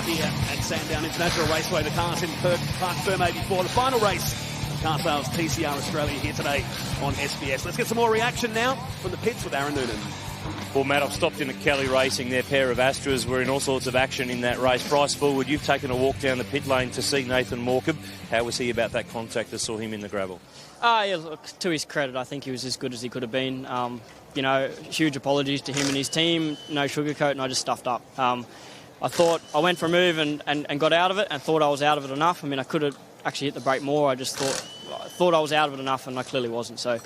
here at Sandown International Raceway. The cars in Park Ferme before the final race. Car Sales TCR Australia here today on SBS. Let's get some more reaction now from the pits with Aaron Noonan. Well, Matt, I've stopped in at Kelly Racing. Their pair of Astras were in all sorts of action in that race. Bryce Forward, you've taken a walk down the pit lane to see Nathan Morecambe. How was he about that contact that saw him in the gravel? Yeah, look, to his credit, I think he was as good as he could have been. You know, huge apologies to him and his team. No sugarcoat, and I just stuffed up. I thought I went for a move and got out of it and thought I was out of it enough. I mean, I could have actually hit the brake more. I just thought I was out of it enough, and I clearly wasn't. So,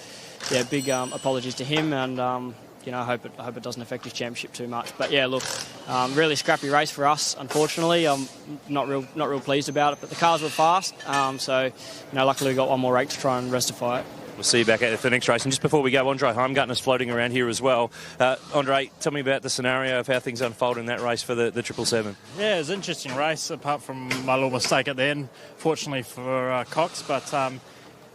yeah, big apologies to him, and you know, I hope it doesn't affect his championship too much. But yeah, look, really scrappy race for us. Unfortunately, I'm not real pleased about it. But the cars were fast, so you know, luckily we got one more rake to try and rectify it. We'll see you back at the next race. And just before we go, Andre Heimgartner's floating around here as well. Andre, tell me about the scenario of how things unfold in that race for the 777. Yeah, it was an interesting race, apart from my little mistake at the end, fortunately for Cox. But,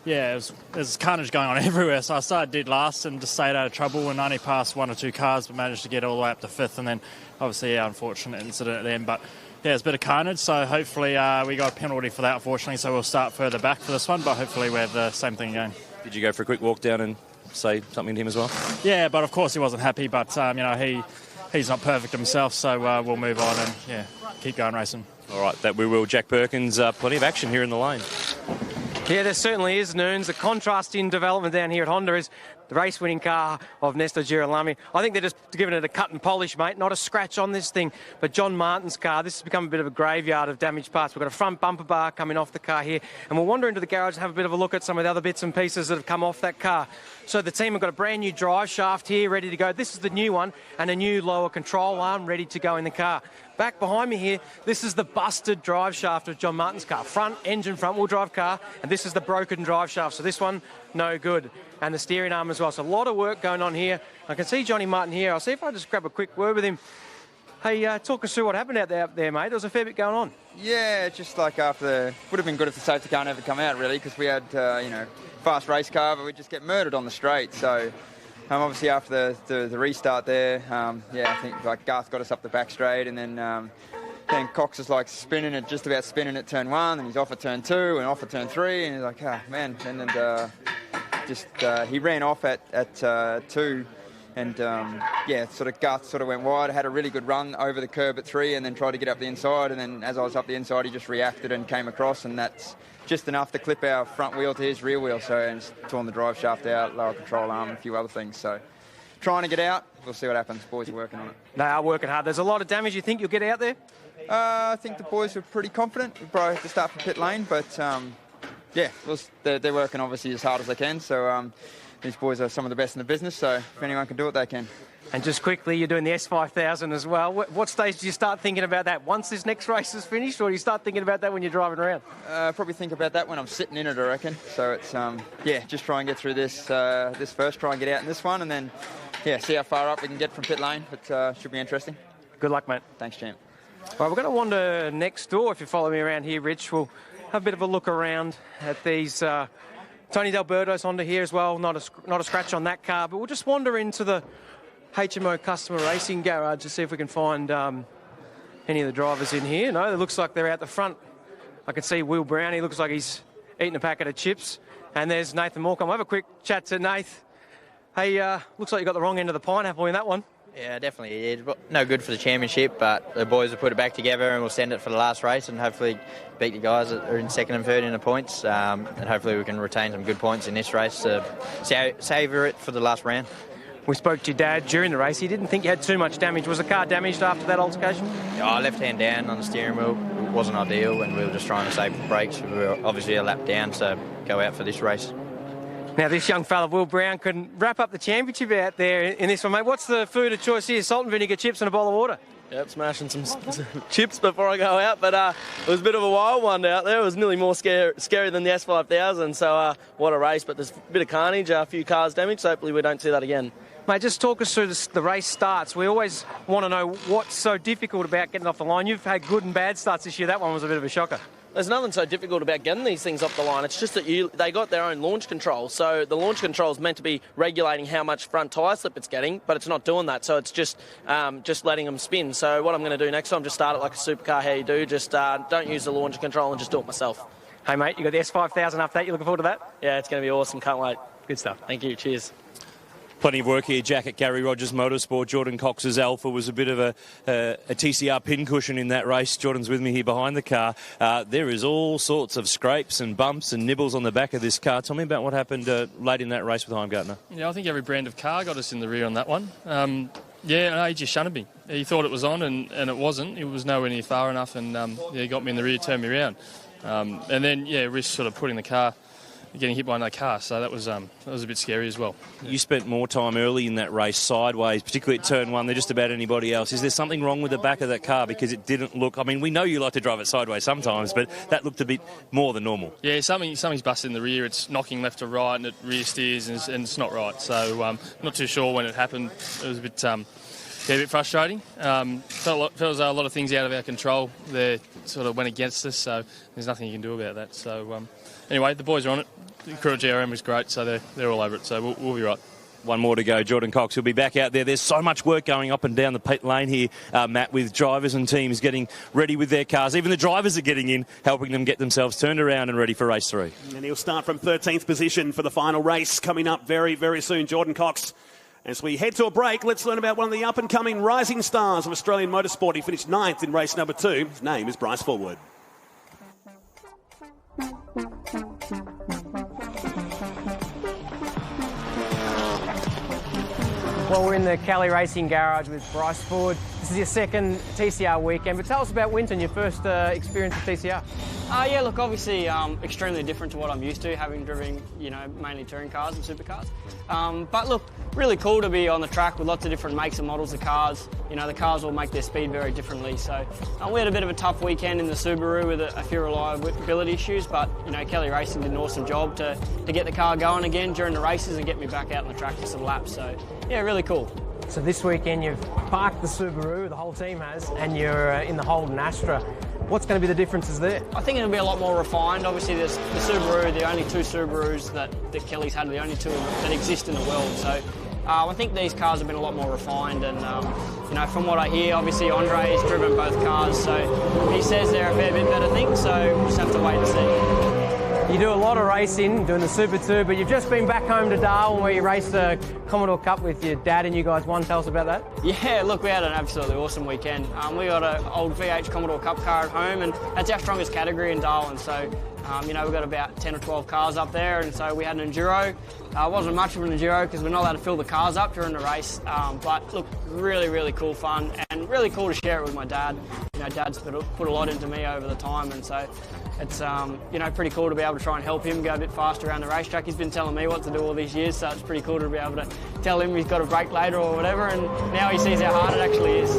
yeah, there's carnage going on everywhere. So I started dead last and just stayed out of trouble and only passed one or two cars, but managed to get all the way up to fifth. And then, obviously, yeah, unfortunate incident at the end. But, yeah, it's a bit of carnage. So hopefully we got a penalty for that, unfortunately. So we'll start further back for this one. But hopefully we have the same thing again. Did you go for a quick walk down and say something to him as well? Yeah, but of course he wasn't happy. But, you know, he's not perfect himself. So we'll move on and, yeah, keep going racing. All right, that we will. Jack Perkins, plenty of action here in the lane. Yeah, there certainly is, Noons. The contrast in development down here at Honda is the race-winning car of Nestor Girolami. I think they're just giving it a cut and polish, mate, not a scratch on this thing. But John Martin's car, this has become a bit of a graveyard of damaged parts. We've got a front bumper bar coming off the car here, and we'll wander into the garage and have a bit of a look at some of the other bits and pieces that have come off that car. So the team have got a brand new drive shaft here ready to go. This is the new one, and a new lower control arm ready to go in the car. Back behind me here, this is the busted drive shaft of John Martin's car. Front engine, front-wheel drive car, and this is the broken drive shaft. So this one, no good. And the steering arm as well. So a lot of work going on here. I can see Johnny Martin here. I'll see if I just grab a quick word with him. Hey, talk us through what happened out there, mate. There was a fair bit going on. Yeah, just like would have been good if the safety car never come out, really, because we had, you know, fast race car, but we just get murdered on the straight. So obviously after the restart there, yeah, I think like Garth got us up the back straight, and then Cox is like just about spinning at turn one, and he's off at turn two and off at turn three, and he's like, oh man, and he ran off at two, and yeah, sort of Garth sort of went wide, had a really good run over the curb at three, and then tried to get up the inside, and then as I was up the inside, he just reacted and came across, and that's just enough to clip our front wheel to his rear wheel, so and it's torn the drive shaft out, lower control arm, and a few other things. So trying to get out. We'll see what happens. Boys are working on it. They are working hard. There's a lot of damage. You think you'll get out there? I think the boys were pretty confident. We probably have to start from pit lane, but yeah, they're working obviously as hard as they can. So these boys are some of the best in the business, so if anyone can do it, they can. And just quickly, you're doing the S5000 as well. What stage do you start thinking about that? Once this next race is finished, or do you start thinking about that when you're driving around? Probably think about that when I'm sitting in it, I reckon. So it's, yeah, just try and get through this first, try and get out in this one, and then, yeah, see how far up we can get from pit lane. But should be interesting. Good luck, mate. Thanks, champ. All right, we're going to wander next door. If you follow me around here, Rich, we'll have a bit of a look around at these Tony D'Alberto's Honda here as well. Not a scratch on that car, but we'll just wander into the HMO Customer Racing Garage to see if we can find any of the drivers in here. No, it looks like they're out the front. I can see Will Brown. He looks like he's eating a packet of chips. And there's Nathan Morecambe. We'll have a quick chat to Nath. Hey, looks like you got the wrong end of the pineapple in that one. Yeah, definitely did. No good for the championship, but the boys will put it back together and we'll send it for the last race and hopefully beat the guys that are in second and third in the points. And hopefully we can retain some good points in this race to savour it for the last round. We spoke to your dad during the race. He didn't think you had too much damage. Was the car damaged after that altercation? Yeah, left hand down on the steering wheel. It wasn't ideal, and we were just trying to save the brakes. We were obviously a lap down, so go out for this race. Now, this young fella, Will Brown, can wrap up the championship out there in this one, mate. What's the food of choice here? Salt and vinegar chips and a bowl of water? Yep, smashing some chips before I go out, but it was a bit of a wild one out there. It was nearly more scary than the S5000, so what a race, but there's a bit of carnage, a few cars damaged, so hopefully we don't see that again. Mate, just talk us through the race starts. We always want to know what's so difficult about getting off the line. You've had good and bad starts this year. That one was a bit of a shocker. There's nothing so difficult about getting these things off the line. It's just that they got their own launch control. So the launch control is meant to be regulating how much front tyre slip it's getting, but it's not doing that. So it's just letting them spin. So what I'm going to do next time, just start it like a supercar, how you do. Just don't use the launch control and just do it myself. Hey, mate, you got the S5000 update. You looking forward to that? Yeah, it's going to be awesome. Can't wait. Good stuff. Thank you. Cheers. Plenty of work here, Jack, at Gary Rogers Motorsport. Jordan Cox's Alpha was a bit of a TCR pincushion in that race. Jordan's with me here behind the car. There is all sorts of scrapes and bumps and nibbles on the back of this car. Tell me about what happened late in that race with Heimgartner. Yeah, I think every brand of car got us in the rear on that one. He just shunted me. He thought it was on, and it wasn't. It was nowhere near far enough, and he got me in the rear, turned me around. And then, risked sort of putting the car, getting hit by another car, so that was a bit scary as well. You spent more time early in that race sideways, particularly at turn one, than just about anybody else. Is there something wrong with the back of that car? Because it didn't look... I mean, we know you like to drive it sideways sometimes, but that looked a bit more than normal. Yeah, something's busted in the rear. It's knocking left to right, and it rear steers, and it's not right. So not too sure when it happened. It was a bit frustrating. Felt a lot of things out of our control there, sort of went against us, so there's nothing you can do about that. So anyway, the boys are on it. The crew at GRM was great, so they're all over it, so we'll be right. One more to go. Jordan Cox will be back out there. There's so much work going up and down the pit lane here, Matt, with drivers and teams getting ready with their cars. Even the drivers are getting in, helping them get themselves turned around and ready for race 3. And he'll start from 13th position for the final race coming up very, very soon. Jordan Cox. As we head to a break, let's learn about one of the up-and-coming rising stars of Australian motorsport. He finished 9th in race number 2. His name is Bryce Fullwood. Well, we're in the Kelly Racing Garage with Bryce Ford. This is your second TCR weekend, but tell us about Winton, your first experience with TCR. Yeah, look, obviously extremely different to what I'm used to, having driven, mainly touring cars and supercars. But look, really cool to be on the track with lots of different makes and models of cars. The cars all make their speed very differently. So we had a bit of a tough weekend in the Subaru with a few reliability issues, but Kelly Racing did an awesome job to get the car going again during the races and get me back out on the track for some laps. So yeah, really cool. So this weekend you've parked the Subaru, the whole team has, and you're in the Holden Astra. What's going to be the differences there? I think it'll be a lot more refined. Obviously, the Subaru, the only 2 Subarus that Kelly's had, the only 2 that exist in the world. So I think these cars have been a lot more refined. And, from what I hear, obviously Andre's driven both cars. So he says they're a fair bit better things. So we'll just have to wait and see. You do a lot of racing, doing the Super 2, but you've just been back home to Darwin where you raced the Commodore Cup with your dad and you guys won. Tell us about that. Yeah, look, we had an absolutely awesome weekend. We got an old V8 Commodore Cup car at home, and that's our strongest category in Darwin. So, we've got about 10 or 12 cars up there, and so we had an Enduro. It wasn't much of an Enduro because we're not allowed to fill the cars up during the race. But look, really, really cool fun, and really cool to share it with my dad. Dad's put a lot into me over the time, and so it's pretty cool to be able to try and help him go a bit faster around the racetrack. He's been telling me what to do all these years, so it's pretty cool to be able to tell him he's got a brake later or whatever, and now he sees how hard it actually is.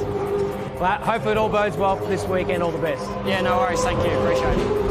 Well, hopefully it all bodes well for this weekend. All the best. Yeah, no worries. Thank you. Appreciate it.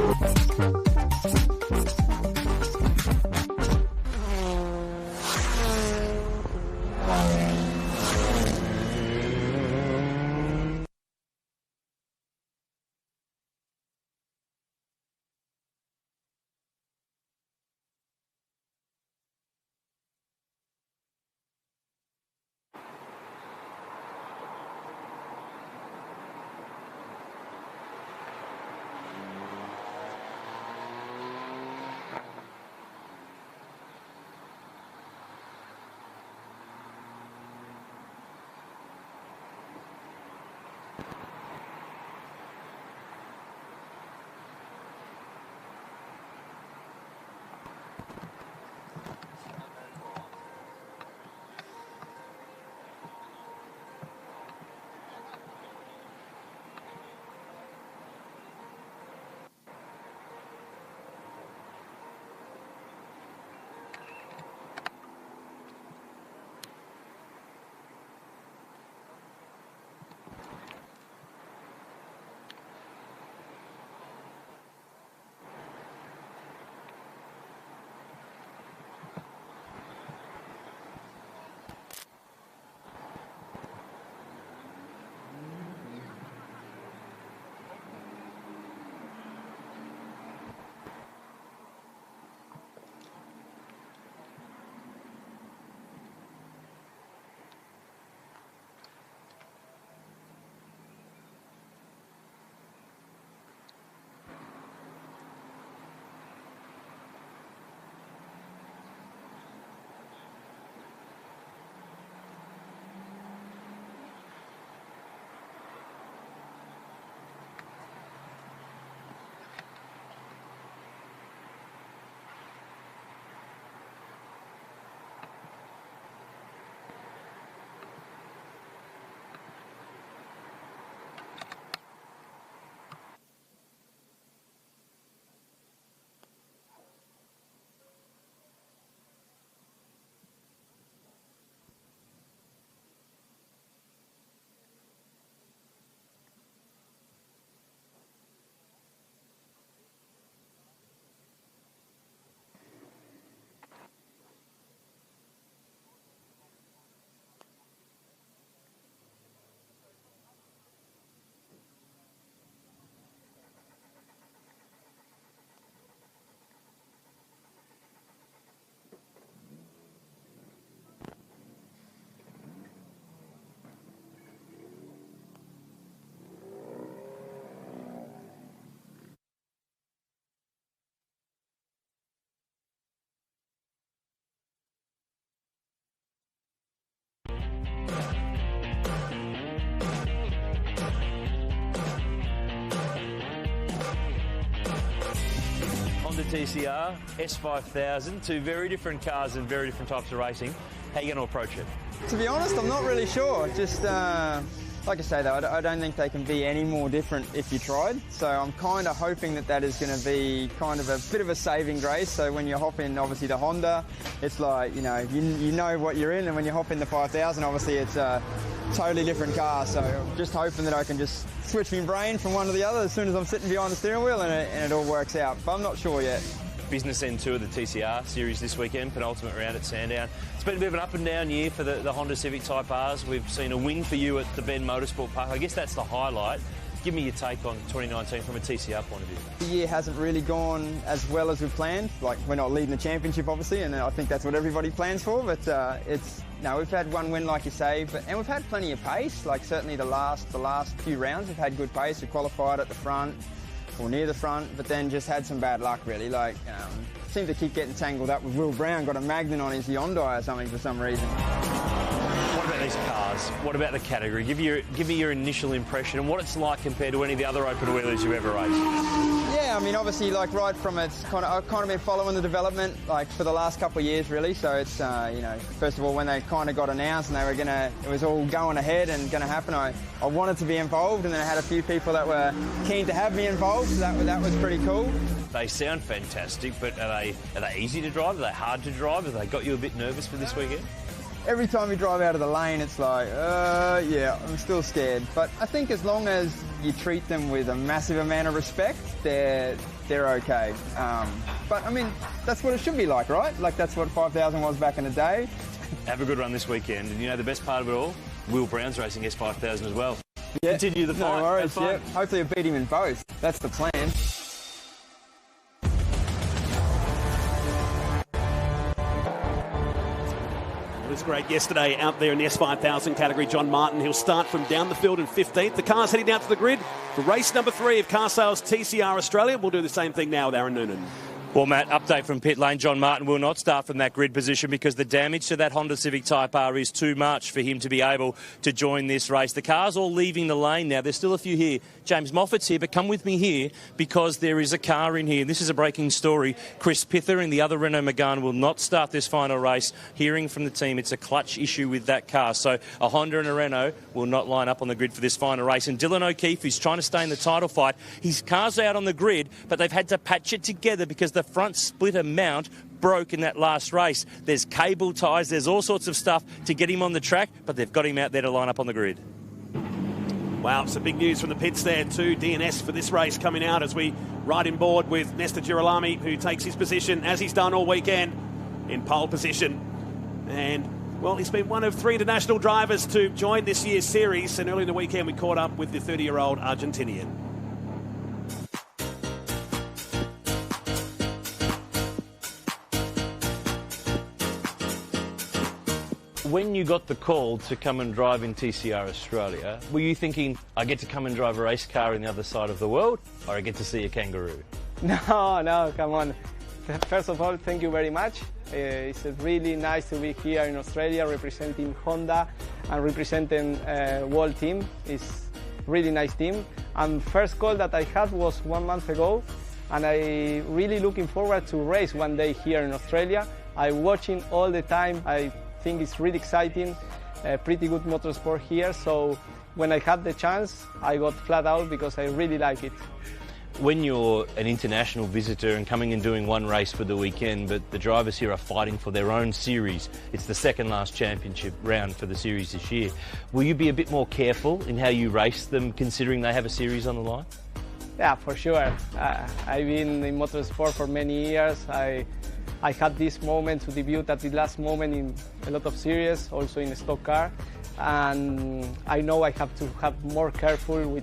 Honda TCR, S5000, two very different cars and very different types of racing. How are you going to approach it? To be honest, I'm not really sure. Just like I say, though, I don't think they can be any more different if you tried. So I'm kind of hoping that is going to be kind of a bit of a saving grace. So when you hop in, obviously, the Honda, it's like, you know what you're in. And when you hop in the 5000, obviously, it's a totally different car. So I'm just hoping that I can just switch my brain from one to the other as soon as I'm sitting behind the steering wheel and it all works out. But I'm not sure yet. Business end 2 of the TCR series this weekend, penultimate round at Sandown. It's been a bit of an up and down year for the Honda Civic Type Rs. We've seen a win for you at the Bend Motorsport Park. I guess that's the highlight. Give me your take on 2019 from a TCR point of view. The year hasn't really gone as well as we planned. Like, we're not leading the championship, obviously, and I think that's what everybody plans for. But we've had one win, like you say, and we've had plenty of pace. Like, certainly the last few rounds, we've had good pace. We qualified at the front or near the front, but then just had some bad luck, really. Like, seemed to keep getting tangled up with Will Brown, got a magnet on his Hyundai or something for some reason. What about these cars? What about the category? Give me your initial impression and what it's like compared to any of the other open wheelers you've ever raced. Yeah, I mean, obviously, like, right from I've kind of been following the development, like, for the last couple of years, really. So it's, first of all, when they kind of got announced and it was all going ahead and going to happen, I wanted to be involved, and then I had a few people that were keen to have me involved, so that was pretty cool. They sound fantastic, but are they easy to drive? Are they hard to drive? Have they got you a bit nervous for this weekend? Every time you drive out of the lane, it's like, yeah, I'm still scared. But I think as long as you treat them with a massive amount of respect, they're okay. But, I mean, that's what it should be like, right? Like, that's what 5000 was back in the day. Have a good run this weekend. And, the best part of it all, Will Brown's racing S5000 as well. Yeah, continue the fight. No worries, yeah. Hopefully I'll beat him in both. That's the plan. It was great yesterday out there in the S5000 category. John Martin, he'll start from down the field in 15th. The car's heading down to the grid for race number 3 of Car Sales TCR Australia. We'll do the same thing now with Aaron Noonan. Well, Matt, update from pit lane. John Martin will not start from that grid position because the damage to that Honda Civic Type R is too much for him to be able to join this race. The car's all leaving the lane now. There's still a few here. James Moffat's here, but come with me here because there is a car in here. This is a breaking story. Chris Pither and the other Renault Megane will not start this final race. Hearing from the team, it's a clutch issue with that car. So a Honda and a Renault will not line up on the grid for this final race. And Dylan O'Keefe, who's trying to stay in the title fight, his car's out on the grid, but they've had to patch it together because the front splitter mount broke in that last race. There's cable ties, there's all sorts of stuff to get him on the track, but they've got him out there to line up on the grid. Wow, some big news from the pits there too. DNS for this race coming out as we ride in board with Nesta Girolami, who takes his position, as he's done all weekend, in pole position. And, well, he's been one of 3 international drivers to join this year's series, and early in the weekend we caught up with the 30-year-old Argentinian. When you got the call to come and drive in TCR Australia, were you thinking, I get to come and drive a race car in the other side of the world, or I get to see a kangaroo? No, come on. First of all, thank you very much. It's really nice to be here in Australia representing Honda and representing World Team. It's really nice team. And first call that I had was 1 month ago, and I really looking forward to race one day here in Australia. I'm watching all the time. I think it's really exciting, pretty good motorsport here. So when I had the chance, I got flat out because I really like it. When you're an international visitor and coming and doing one race for the weekend, but the drivers here are fighting for their own series, it's the second last championship round for the series this year, will you be a bit more careful in how you race them considering they have a series on the line? Yeah, for sure. I've been in motorsport for many years. I had this moment to debut at the last moment in a lot of series, also in a stock car. And I know I have to have more careful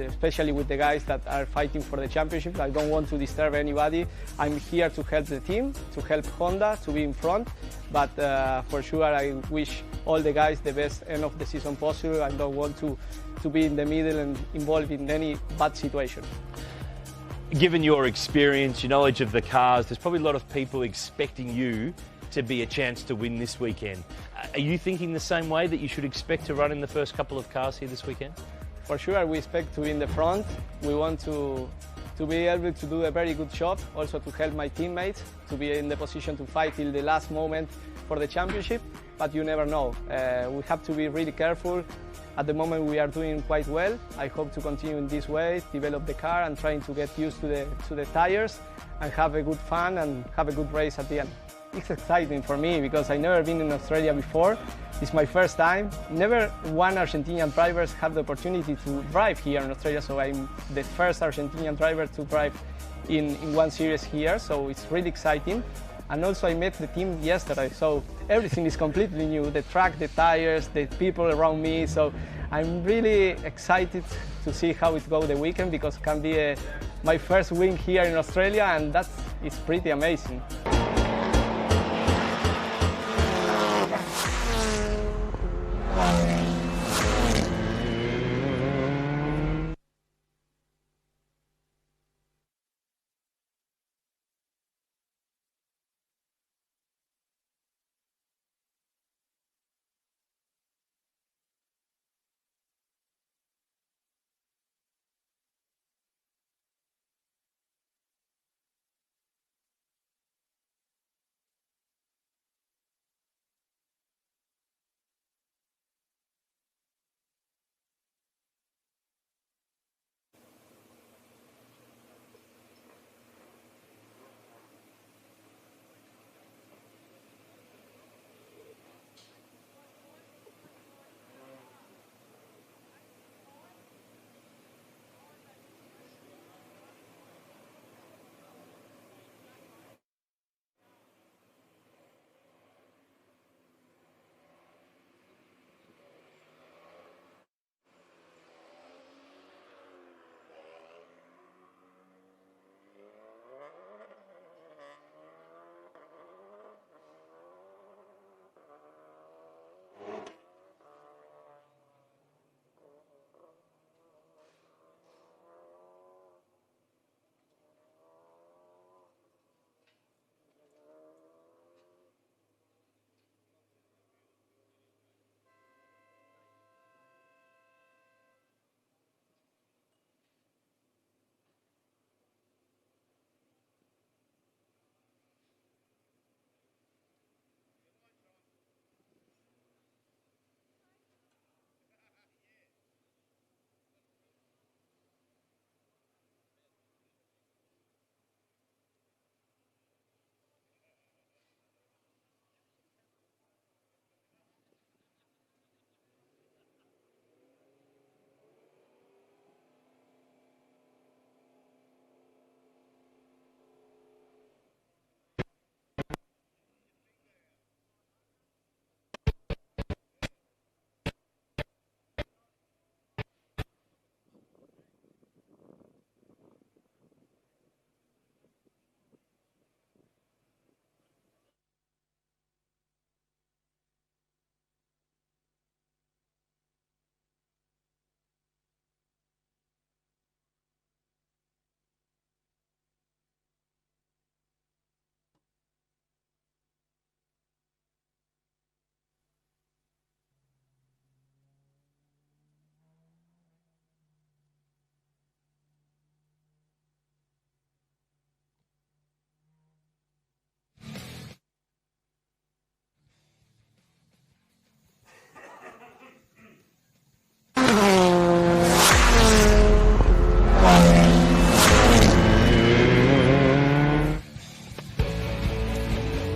especially with the guys that are fighting for the championship. I don't want to disturb anybody. I'm here to help the team, to help Honda, to be in front. But for sure, I wish all the guys the best end of the season possible. I don't want to be in the middle and involved in any bad situation. Given your experience, your knowledge of the cars, there's probably a lot of people expecting you to be a chance to win this weekend. Are you thinking the same way, that you should expect to run in the first couple of cars here this weekend? For sure, we expect to be in the front. We want to to be able to do a very good job, also to help my teammates, to be in the position to fight till the last moment for the championship, but you never know. We have to be really careful. At the moment we are doing quite well. I hope to continue in this way, develop the car and trying to get used to the tires and have a good fun and have a good race at the end. It's exciting for me because I've never been in Australia before. It's my first time. Never one Argentinian drivers have the opportunity to drive here in Australia, so I'm the first Argentinian driver to drive in one series here, so it's really exciting. And also I met the team yesterday, so everything is completely new. The track, the tires, the people around me, so I'm really excited to see how it goes the weekend because it can be my first win here in Australia, and it's pretty amazing.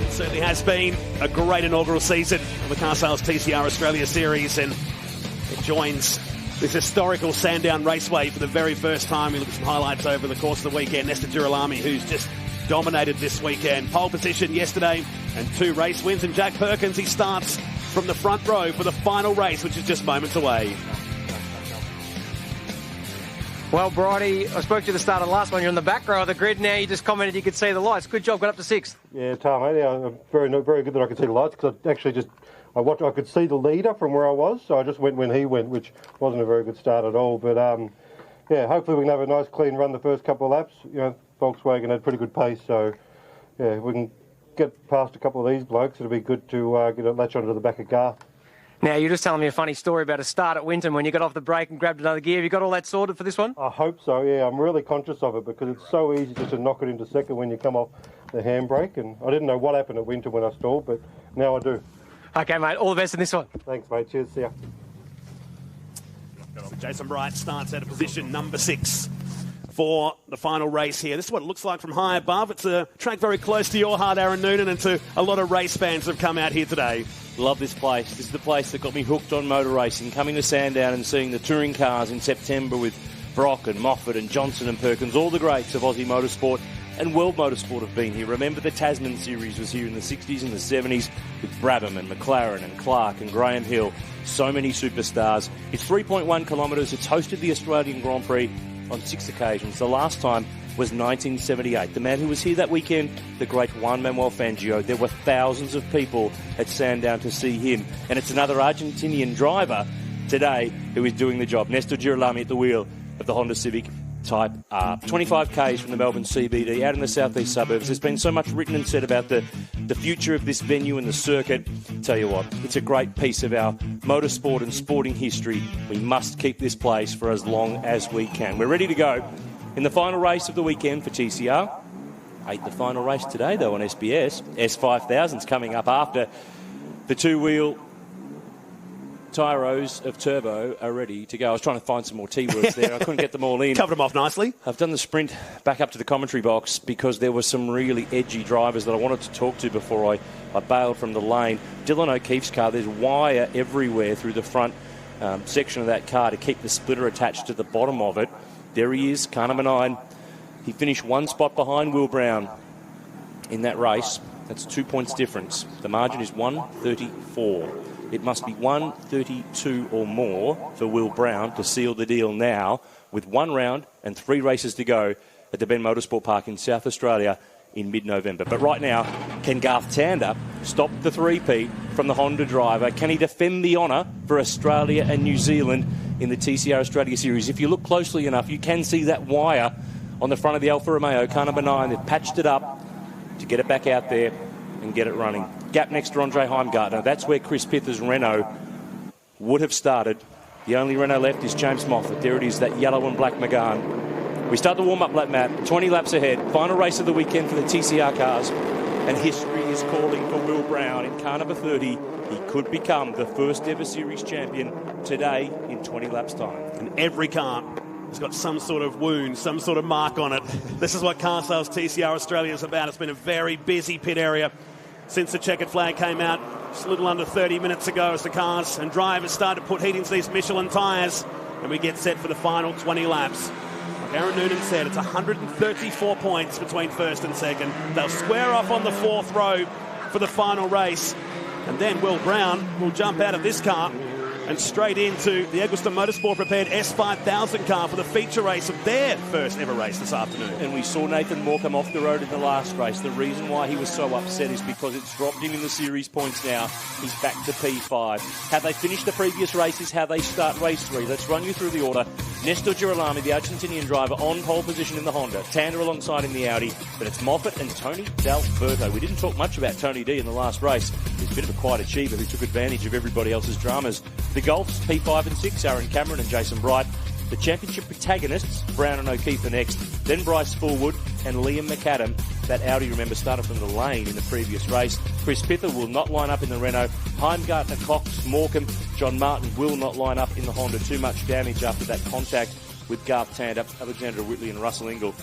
Certainly has been a great inaugural season of the Car Sales TCR Australia Series, and it joins this historical Sandown Raceway for the very first time. We look at some highlights over the course of the weekend. Nesta Girolami, who's just dominated this weekend. Pole position yesterday and 2 race wins, and Jack Perkins, he starts from the front row for the final race, which is just moments away. Well, Bridie, I spoke to you at the start of the last one. You're in the back row of the grid now. You just commented you could see the lights. Good job, got up to 6th. Yeah, Tom, very good that I could see the lights because I actually I could see the leader from where I was, so I just went when he went, which wasn't a very good start at all. But yeah, hopefully we can have a nice clean run the first couple of laps. You know, Volkswagen had pretty good pace, so yeah, we can get past a couple of these blokes. It'll be good to get a latch onto the back of Garth. Now, you're just telling me a funny story about a start at Winton when you got off the break and grabbed another gear. Have you got all that sorted for this one? I hope so, yeah. I'm really conscious of it because it's so easy just to knock it into second when you come off the handbrake. And I didn't know what happened at Winton when I stalled, but now I do. Okay, mate. All the best in this one. Thanks, mate. Cheers. See ya. Jason Bright starts out of position number 6 for the final race here. This is what it looks like from high above. It's a track very close to your heart, Aaron Noonan, and to a lot of race fans that have come out here today. Love this place. This is the place that got me hooked on motor racing. Coming to Sandown and seeing the touring cars in September with Brock and Moffat and Johnson and Perkins, all the greats of Aussie motorsport and world motorsport have been here. Remember the Tasman series was here in the 60s and the 70s with Brabham and McLaren and Clark and Graham Hill. So many superstars. It's 3.1 kilometres. It's hosted the Australian Grand Prix on 6 occasions. The last time was 1978. The man who was here that weekend, the great Juan Manuel Fangio. There were thousands of people at Sandown to see him. And it's another Argentinian driver today who is doing the job. Nestor Girolami at the wheel of the Honda Civic Type R. 25 k's from the Melbourne CBD, out in the southeast suburbs. There's been so much written and said about the future of this venue and the circuit. Tell you what, it's a great piece of our motorsport and sporting history. We must keep this place for as long as we can. We're ready to go in the final race of the weekend for TCR. The final race today, though, on SBS. S5000's coming up after the two-wheel tyros of Turbo are ready to go. I was trying to find some more T-words there. I couldn't get them all in. Covered them off nicely. I've done the sprint back up to the commentary box because there were some really edgy drivers that I wanted to talk to before I bailed from the lane. Dylan O'Keefe's car, there's wire everywhere through the front section of that car to keep the splitter attached to the bottom of it. There he is, car number 9. He finished 1 spot behind Will Brown in that race. That's 2 points difference. The margin is 134. It must be 132 or more for Will Brown to seal the deal now with 1 round and 3 races to go at the Ben Motorsport Park in South Australia in mid-November. But right now, can Garth Tander stop the three-peat from the Honda driver? Can he defend the honour for Australia and New Zealand in the TCR Australia Series? If you look closely enough, you can see that wire on the front of the Alfa Romeo, car number 9. They've patched it up to get it back out there and get it running. Gap next to Andre Heimgartner. That's where Chris Pither's Renault would have started. The only Renault left is James Moffat. There it is, that yellow and black Megane. We start the warm-up lap map, 20 laps ahead. Final race of the weekend for the TCR cars. And history is calling for Will Brown in car number 30. He could become the first ever series champion today in 20 laps time. And every car has got some sort of wound, some sort of mark on it. This is what Car Sales TCR Australia is about. It's been a very busy pit area since the checkered flag came out just a little under 30 minutes ago as the cars and drivers start to put heat into these Michelin tyres and we get set for the final 20 laps. Like Aaron Noonan said, it's 134 points between first and second. They'll square off on the 4th row for the final race. And then Will Brown will jump out of this car and straight into the Eggleston Motorsport prepared S5000 car for the feature race of their first ever race this afternoon. And we saw Nathan Moore come off the road in the last race. The reason why he was so upset is because it's dropped him in the series points now. He's back to P5. How they finished the previous races, how they start race 3. Let's run you through the order. Nestor Girolami, the Argentinian driver, on pole position in the Honda. Tander alongside in the Audi. But it's Moffat and Tony D'Alberto. We didn't talk much about Tony D in the last race. He's a bit of a quiet achiever who took advantage of everybody else's dramas. The Golfs, P5 and 6, Aaron Cameron and Jason Bright. The championship protagonists, Brown and O'Keefe are next. Then Bryce Fullwood and Liam McAdam. That Audi, remember, started from the lane in the previous race. Chris Pither will not line up in the Renault. Heimgartner, Cox, Morecambe, John Martin will not line up in the Honda. Too much damage after that contact with Garth Tander, Alexander Whitley and Russell Ingall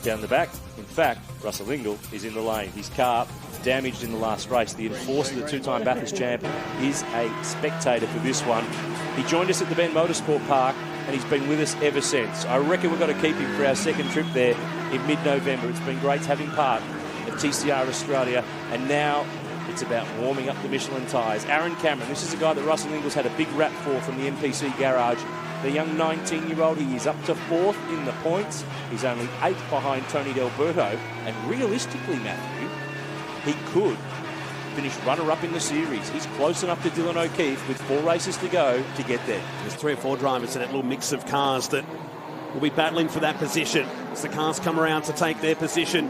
down the back. In fact, Russell Ingall is in the lane. His car damaged in the last race. The enforcer, the 2-time Bathurst champ, is a spectator for this one. He joined us at the Ben Motorsport Park and he's been with us ever since. I reckon we've got to keep him for our second trip there in mid-November. It's been great to have him part of TCR Australia, and now it's about warming up the Michelin tyres. Aaron Cameron, this is a guy that Russell Ingall's had a big rap for from the MPC garage. The young 19-year-old, he is up to 4th in the points. He's only 8th behind Tony D'Alberto, and realistically, Matthew, he could finish runner-up in the series. He's close enough to Dylan O'Keefe with 4 races to go to get there. There's 3 or 4 drivers in that little mix of cars that will be battling for that position as the cars come around to take their position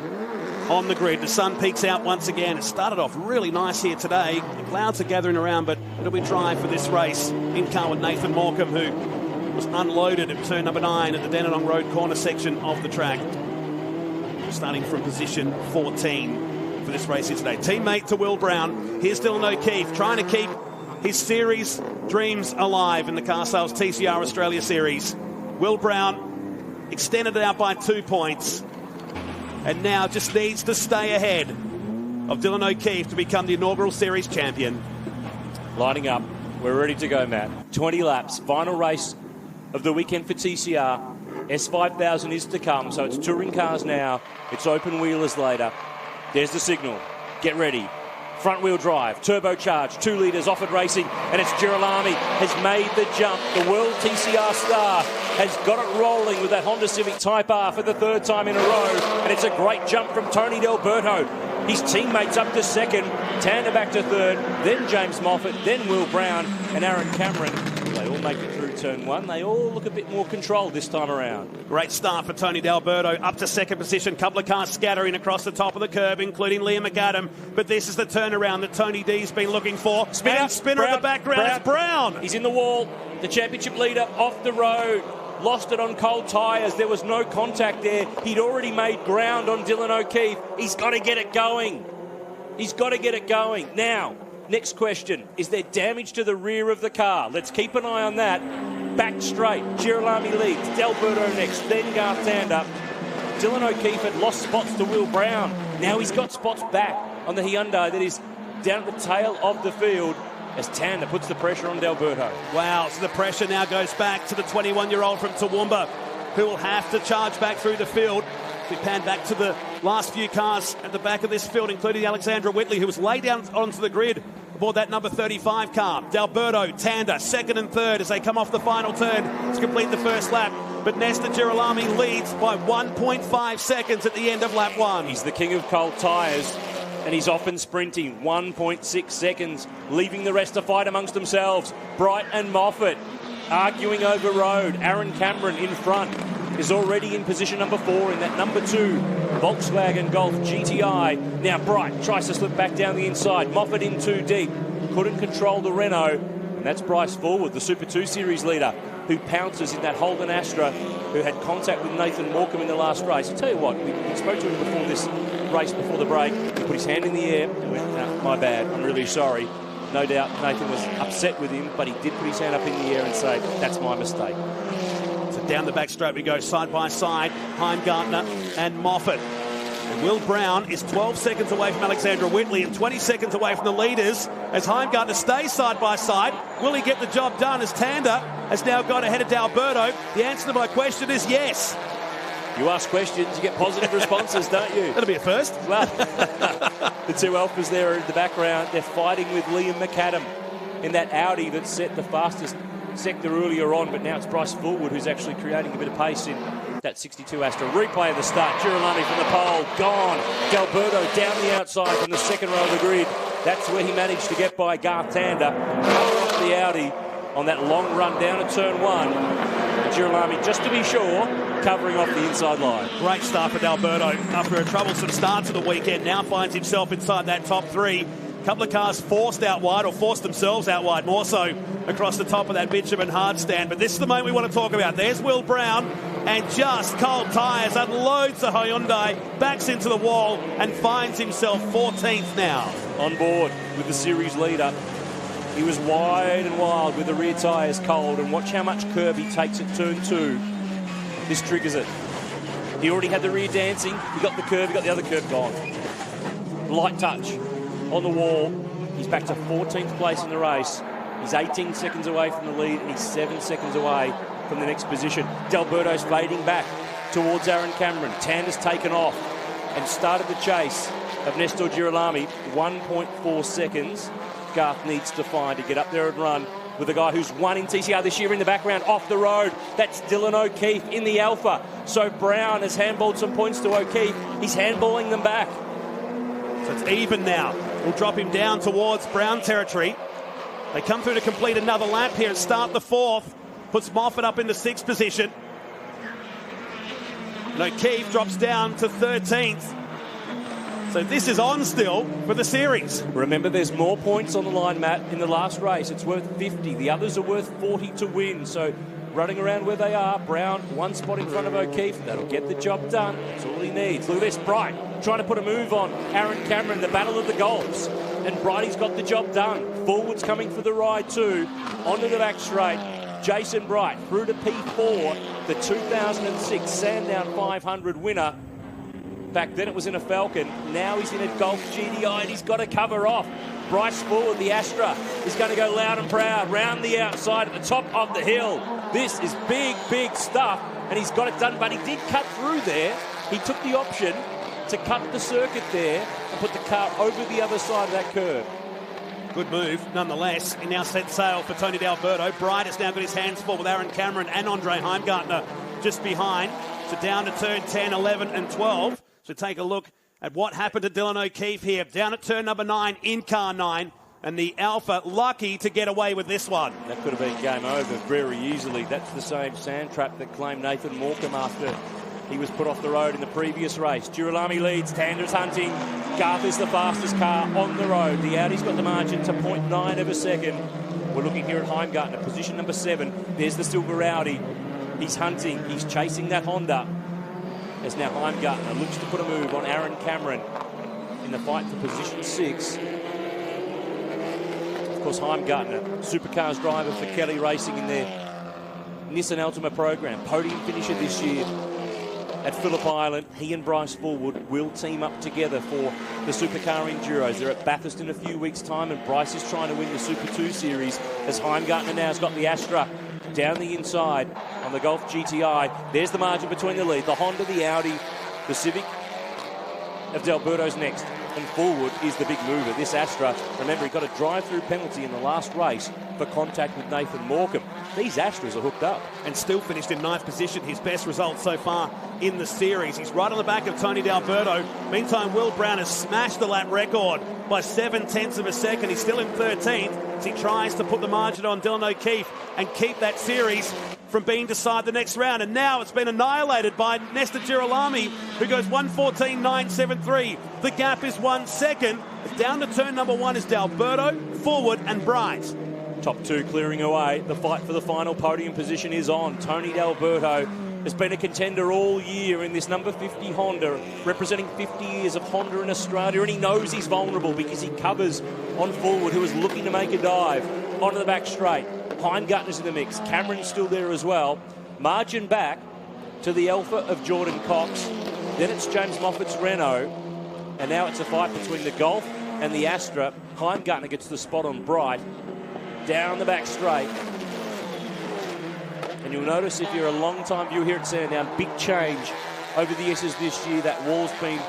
on the grid. The sun peeks out once again. It started off really nice here today. The clouds are gathering around, but it'll be dry for this race. In car with Nathan Morecambe, who was unloaded at turn number 9 at the Dandenong Road corner section of the track. Starting from position 14 for this race here today. Teammate to Will Brown. Here's Dylan O'Keefe trying to keep his series dreams alive in the Car Sales TCR Australia Series. Will Brown extended it out by 2 points and now just needs to stay ahead of Dylan O'Keefe to become the inaugural series champion. Lining up. We're ready to go, Matt. 20 laps. Final race of the weekend for TCR. S5000 is to come, so it's touring cars now. It's open wheelers later. There's the signal. Get ready. Front wheel drive, turbocharged, 2 litres offered racing, and it's Girolami has made the jump. The world TCR star has got it rolling with that Honda Civic Type R for the 3rd time in a row, and it's a great jump from Tony D'Alberto. His teammates up to 2nd, Tander back to 3rd, then James Moffat, then Will Brown and Aaron Cameron. They all make it through turn 1. They all look a bit more controlled this time around. Great start for Tony D'Alberto, up to 2nd position. Couple of cars scattering across the top of the curb, including Liam McAdam. But this is the turnaround that Tony D's been looking for. Spinner in the background. It's Brown. He's in the wall. The championship leader off the road. Lost it on cold tyres. There was no contact there. He'd already made ground on Dylan O'Keefe. He's got to get it going. He's got to get it going. Now, next question. Is there damage to the rear of the car? Let's keep an eye on that. Back straight. Girolami leads. D'Alberto next. Then Garth Tander. Dylan O'Keefe had lost spots to Will Brown. Now he's got spots back on the Hyundai that is down at the tail of the field as Tander puts the pressure on D'Alberto. Wow, so the pressure now goes back to the 21-year-old from Toowoomba, who will have to charge back through the field. We pan back to the last few cars at the back of this field, including Alexandra Whitley, who was laid down onto the grid aboard that number 35 car. D'Alberto, Tander, 2nd and 3rd as they come off the final turn to complete the first lap. But Nesta Girolami leads by 1.5 seconds at the end of lap 1. He's the king of cold tyres, and he's often sprinting. 1.6 seconds, leaving the rest to fight amongst themselves. Bright and Moffat arguing over road. Aaron Cameron in front is already in position number 4 in that number 2 Volkswagen Golf GTI. Now Bright tries to slip back down the inside. Moffat in too deep. Couldn't control the Renault. And that's Bryce Forward, the Super 2 Series leader, who pounces in that Holden Astra, who had contact with Nathan Morecambe in the last race. I tell you what, we spoke to him before this race, before the break. He put his hand in the air and went, "No, my bad, I'm really sorry." No doubt Nathan was upset with him, but he did put his hand up in the air and say, "That's my mistake." So down the back straight we go, side by side, Heimgartner and Moffat. And Will Brown is 12 seconds away from Alexandra Whitley and 20 seconds away from the leaders as Heimgartner stays side by side. Will he get the job done as Tander has now got ahead of D'Alberto? The answer to my question is yes. You ask questions, you get positive responses, don't you? That'll be a first. Well, the 2 Alphas there in the background, they're fighting with Liam McAdam in that Audi that set the fastest sector earlier on, but now it's Bryce Fullwood who's actually creating a bit of pace in that 62 Astra. Replay of the start. Girolami from the pole, gone. D'Alberto down the outside from the 2nd row of the grid. That's where he managed to get by Garth Tander. Cover off the Audi on that long run down at turn 1. And Girolami, just to be sure, covering off the inside line. Great start for D'Alberto after a troublesome start to the weekend. Now finds himself inside that top 3. A couple of cars forced out wide, or forced themselves out wide, more so across the top of that bitumen hard stand. But this is the moment we want to talk about. There's Will Brown, and just cold tyres, unloads the Hyundai, backs into the wall, and finds himself 14th now. On board with the series leader. He was wide and wild with the rear tyres cold, and watch how much curb he takes at turn 2. This triggers it. He already had the rear dancing. He got the curb, he got the other curb gone. Light touch on the wall. He's back to 14th place in the race. He's 18 seconds away from the lead, and he's 7 seconds away from the next position. D'Alberto's fading back towards Aaron Cameron. Tander's taken off and started the chase of Nestor Girolami. 1.4 seconds Garth needs to find to get up there and run with the guy who's won in TCR this year in the background off the road. That's Dylan O'Keefe in the Alpha. So Brown has handballed some points to O'Keefe. He's handballing them back. So it's even now. We'll drop him down towards Brown territory. They come through to complete another lap here and start the 4th. Puts Moffat up in the 6th position. And O'Keefe drops down to 13th. So this is on still for the series. Remember, there's more points on the line, Matt, in the last race. It's worth 50. The others are worth 40 to win. So running around where they are, Brown, one spot in front of O'Keefe. That'll get the job done. That's all he needs. Look at this, Bright trying to put a move on Aaron Cameron, the battle of the Golfs. And Brighty's got the job done. Forwards coming for the ride too. Onto the back straight. Jason Bright through to P4, the 2006 Sandown 500 winner. Back then it was in a Falcon. Now he's in a Golf GTI and he's got to cover off. Bryce forward, the Astra, is going to go loud and proud round the outside at the top of the hill. This is big, big stuff, and he's got it done, but he did cut through there. He took the option to cut the circuit there and put the car over the other side of that curve. Good move, nonetheless. He now set sail for Tony D'Alberto. Bright has now got his hands full with Aaron Cameron and Andre Heimgartner just behind. So down to turn 10, 11 and 12. So take a look at what happened to Dylan O'Keefe here. Down at turn number 9 in car 9. And the Alpha lucky to get away with this one. That could have been game over very easily. That's the same sand trap that claimed Nathan Morecambe after he was put off the road in the previous race. Girolami leads, Tander's hunting. Garth is the fastest car on the road. The Audi's got the margin to 0.9 of a second. We're looking here at Heimgartner, position number 7. There's the silver Audi. He's hunting, he's chasing that Honda. As now Heimgartner looks to put a move on Aaron Cameron in the fight for position 6. Of course, Heimgartner, Supercars driver for Kelly Racing in their Nissan Altima program. Podium finisher this year at Phillip Island. He and Bryce Forward will team up together for the Supercar Enduros. They're at Bathurst in a few weeks' time, and Bryce is trying to win the Super 2 Series as Heimgartner now has got the Astra down the inside on the Golf GTI. There's the margin between the lead. The Honda, the Audi, the Civic of D'Alberto's next. And forward is the big mover, this Astra. Remember, he got a drive-through penalty in the last race for contact with Nathan Morecambe. These Astras are hooked up. And still finished in 9th position, his best result so far in the series. He's right on the back of Tony D'Alberto. Meantime, Will Brown has smashed the lap record by 0.7 of a second. He's still in 13th as he tries to put the margin on Dylan O'Keefe and keep that series from being decided the next round. And now it's been annihilated by Nesta Girolami, who goes 1:14.973. The gap is 1 second. Down to turn number 1 is D'Alberto, Forward and Bright. Top 2 clearing away. The fight for the final podium position is on. Tony D'Alberto has been a contender all year in this number 50 Honda, representing 50 years of Honda in Australia, and he knows he's vulnerable because he covers on Forward, who is looking to make a dive onto the back straight. Heimgartner's in the mix. Cameron's still there as well. Margin back to the Alpha of Jordan Cox. Then it's James Moffat's Renault. And now it's a fight between the Golf and the Astra. Heimgartner gets the spot on Bright. Down the back straight. And you'll notice if you're a long-time viewer here at Sandown, big change over the S's this year. That wall's been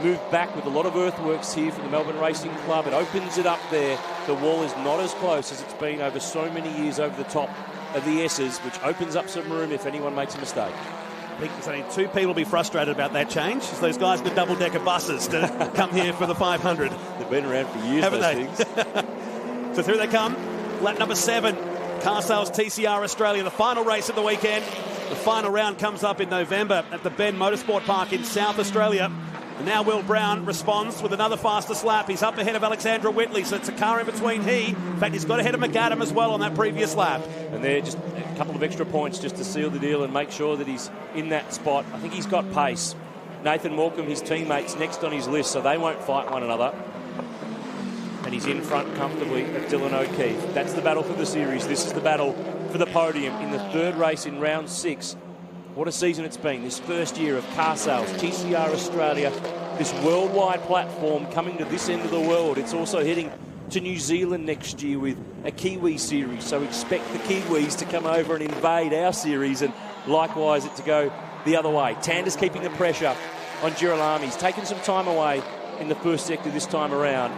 moved back with a lot of earthworks here for the Melbourne Racing Club. It opens it up there. The wall is not as close as it's been over so many years over the top of the S's, which opens up some room if anyone makes a mistake. I think there's only 2 people will be frustrated about that change. It's those guys in the double-decker buses to come here for the 500. They've been around for years, haven't those they? things. So through they come. Lap number 7. Car Sales TCR Australia, the final race of the weekend. The final round comes up in November at the Ben Motorsport Park in South Australia. And now Will Brown responds with another fastest lap. He's up ahead of Alexandra Whitley, so it's a car in between in fact, he's got ahead of McAdam as well on that previous lap. And they're just a couple of extra points just to seal the deal and make sure that he's in that spot. I think he's got pace. Nathan Morecambe, his teammates, next on his list, so they won't fight one another. And he's in front comfortably of Dylan O'Keefe. That's the battle for the series. This is the battle for the podium in the 3rd race in round 6. What a season it's been. This first year of Car Sales, TCR Australia, this worldwide platform coming to this end of the world. It's also heading to New Zealand next year with a Kiwi series. So expect the Kiwis to come over and invade our series, and likewise it to go the other way. Tander's keeping the pressure on Girolami. He's taken some time away in the first sector this time around.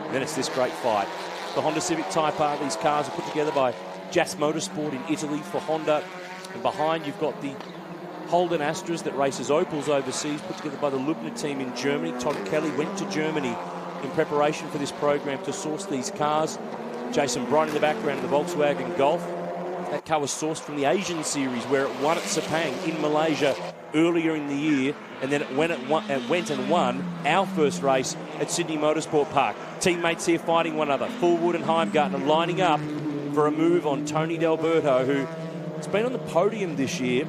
And then it's this great fight. The Honda Civic Type R, these cars are put together by JAS Motorsport in Italy for Honda. And behind you've got the Holden Astras that races Opals overseas, put together by the Lubner team in Germany. Todd Kelly went to Germany in preparation for this program to source these cars. Jason Bryan in the background of the Volkswagen Golf. That car was sourced from the Asian Series, where it won at Sepang in Malaysia earlier in the year, and then it went and won our first race at Sydney Motorsport Park. Teammates here fighting one another. Fullwood and Heimgartner lining up for a move on Tony D'Alberto, who has been on the podium this year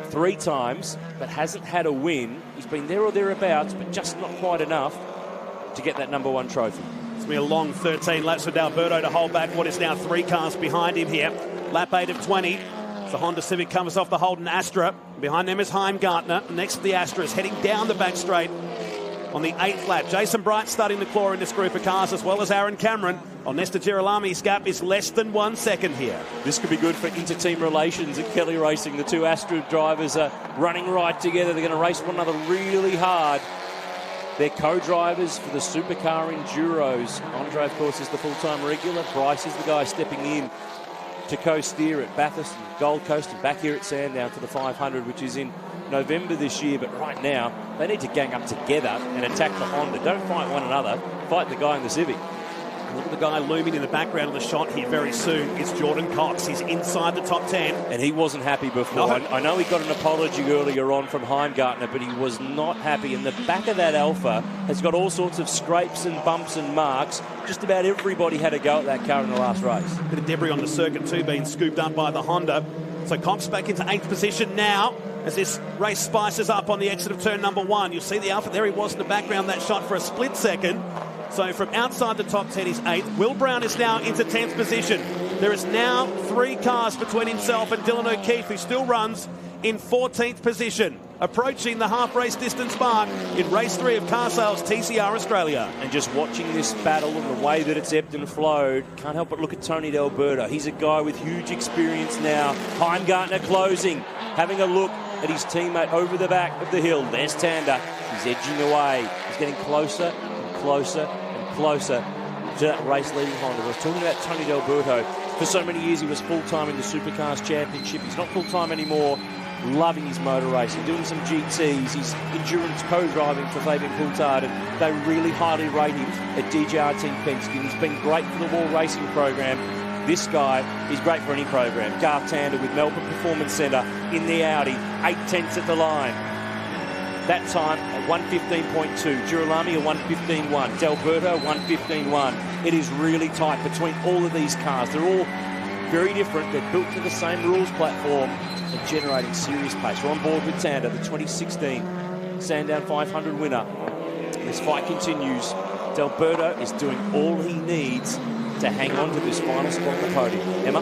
3 times, but hasn't had a win. He's been there or thereabouts, but just not quite enough to get that number 1 trophy. It's been a long 13 laps for D'Alberto to hold back what is now 3 cars behind him here. Lap 8 of 20. The Honda Civic comes off the Holden Astra. Behind them is Heimgartner. Next to the Astra is heading down the back straight on the 8th lap. Jason Bright starting the claw in this group of cars, as well as Aaron Cameron. On Nesta Girolami's gap is less than 1 second here. This could be good for inter-team relations at Kelly Racing. The 2 Astra drivers are running right together. They're going to race one another really hard. They're co-drivers for the Supercar Enduros. Andre, of course, is the full-time regular. Bryce is the guy stepping in to co-steer at Bathurst and Gold Coast and back here at Sandown for the 500, which is in November this year. But right now, they need to gang up together and attack the Honda. Don't fight one another. Fight the guy in the Civic. Look at the guy looming in the background of the shot here very soon. It's Jordan Cox. He's inside the top 10. And he wasn't happy before. No. I know he got an apology earlier on from Heimgartner, but he was not happy. And the back of that Alpha has got all sorts of scrapes and bumps and marks. Just about everybody had a go at that car in the last race. Bit of debris on the circuit too, being scooped up by the Honda. So Cox back into 8th position now as this race spices up on the exit of turn number 1. You'll see the Alpha. There he was in the background, that shot for a split second. So from outside the top 10, he's 8th. Will Brown is now into 10th position. There is now 3 cars between himself and Dylan O'Keefe, who still runs in 14th position, approaching the half-race distance mark in race 3 of Car Sales TCR Australia. And just watching this battle and the way that it's ebbed and flowed, can't help but look at Tony D'Alberto. He's a guy with huge experience now. Heimgartner closing, having a look at his teammate over the back of the hill. There's Tander. He's edging away. He's getting closer and closer and closer to that race-leading Honda. I was talking about Tony D'Alberto. For so many years, he was full-time in the Supercars Championship. He's not full-time anymore. Loving his motor racing, doing some GTs. He's endurance co-driving for Fabian Coulthard, and they really highly rate him at DJR Team Penske. He's been great for the Wall Racing program. This guy is great for any program. Garth Tander with Melbourne Performance Centre in the Audi, 8/10 at the line. That time at 1:15.2. Girolami at 1:15.1. D'Alberto 1:15.1. It is really tight between all of these cars. They're all very different. They're built to the same rules platform and generating serious pace. We're on board with Tander, the 2016 Sandown 500 winner. This fight continues. D'Alberto is doing all he needs to hang on to this final spot on the podium. Emma?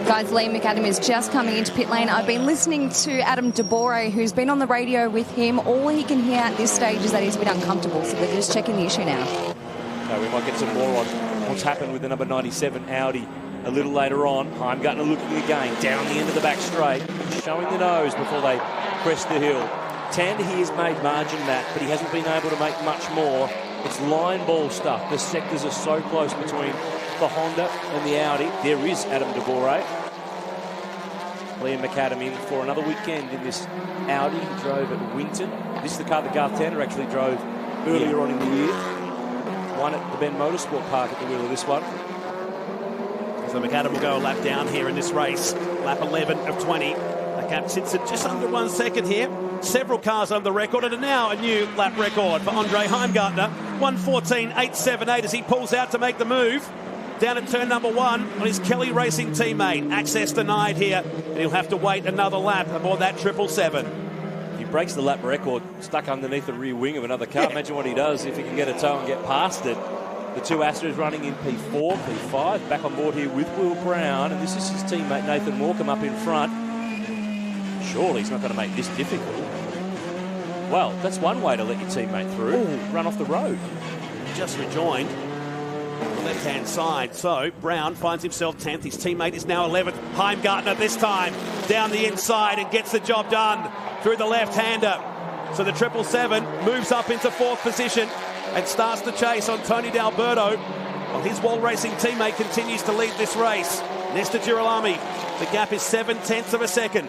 Guys, Liam McAdam is just coming into pit lane. I've been listening to Adam DeBore, who's been on the radio with him. All he can hear at this stage is that he's a bit uncomfortable, so they're just checking the issue now. Okay, we might get some more on what's happened with the number 97 Audi a little later on. Heimgartner looking again down the end of the back straight, showing the nose before they crest the hill. Tander here has made margin that, but he hasn't been able to make much more. It's line ball stuff. The sectors are so close between the Honda and the Audi. There is Adam DeBore. Liam McAdam in for another weekend in this Audi. He drove at Winton. This is the car that Garth Tander actually drove earlier on in the year. Won at the Ben Motorsport Park at the wheel of this one. So McAdam will go a lap down here in this race. Lap 11 of 20. That gap sits at just under 1 second here. Several cars on the record, and now a new lap record for Andre Heimgartner. 1:14.878 as he pulls out to make the move. Down at turn number 1 on his Kelly Racing teammate. Access denied here, and he'll have to wait another lap aboard that 777. He breaks the lap record, stuck underneath the rear wing of another car. Yeah. Imagine what he does if he can get a tow and get past it. The 2 Astros running in P4, P5, back on board here with Will Brown, and this is his teammate Nathan Morecambe up in front. Surely he's not going to make this difficult. Well, that's one way to let your teammate through. Ooh. Run off the road. Just rejoined on the left-hand side. So Brown finds himself 10th. His teammate is now 11th. Heimgartner this time down the inside and gets the job done through the left-hander. So the 777 moves up into 4th position and starts the chase on Tony D'Alberto, while his Wall Racing teammate continues to lead this race. Nesta Girolami, the gap is 7/10 of a second.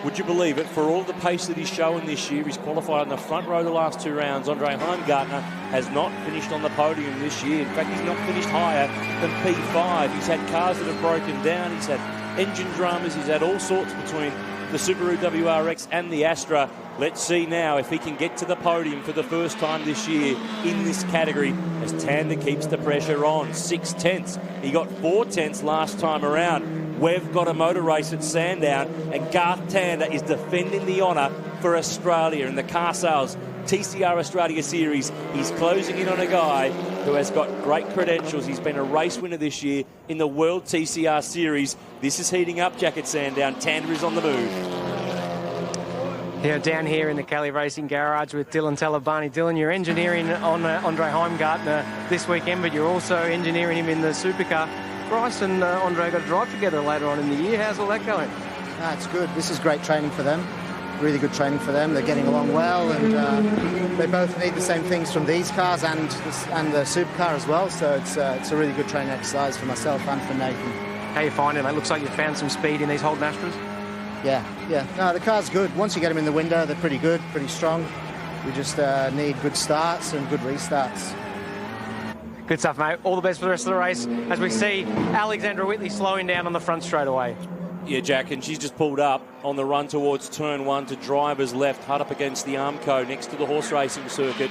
Would you believe it? For all the pace that he's shown this year, he's qualified on the front row the last 2 rounds. Andre Heimgartner has not finished on the podium this year. In fact, he's not finished higher than P5. He's had cars that have broken down. He's had engine dramas. He's had all sorts between the Subaru WRX and the Astra. Let's see now if he can get to the podium for the first time this year in this category as Tander keeps the pressure on. 6 tenths. He got 4 tenths last time around. We've got a motor race at Sandown, and Garth Tander is defending the honour for Australia in the car sales TCR Australia Series. He's closing in on a guy who has got great credentials. He's been a race winner this year in the World TCR Series. This is heating up, Jack, at Sandown. Tander is on the move. Yeah, down here in the Kelly Racing Garage with Dylan Talabani. Dylan, you're engineering on Andre Heimgartner this weekend, but you're also engineering him in the supercar. Bryce and Andre got to drive together later on in the year. How's all that going? It's good. This is great training for them. Really good training for them. They're getting along well, and they both need the same things from these cars and the supercar as well. So it's a really good training exercise for myself and for Nathan. How are you finding it? It looks like you've found some speed in these Holden Astras. Yeah. No, the car's good. Once you get them in the window, they're pretty good, pretty strong. We just need good starts and good restarts. Good stuff, mate. All the best for the rest of the race as we see Alexandra Whitley slowing down on the front straight away. Yeah, Jack, and she's just pulled up on the run towards turn 1 to driver's left, hard up against the Armco next to the horse racing circuit.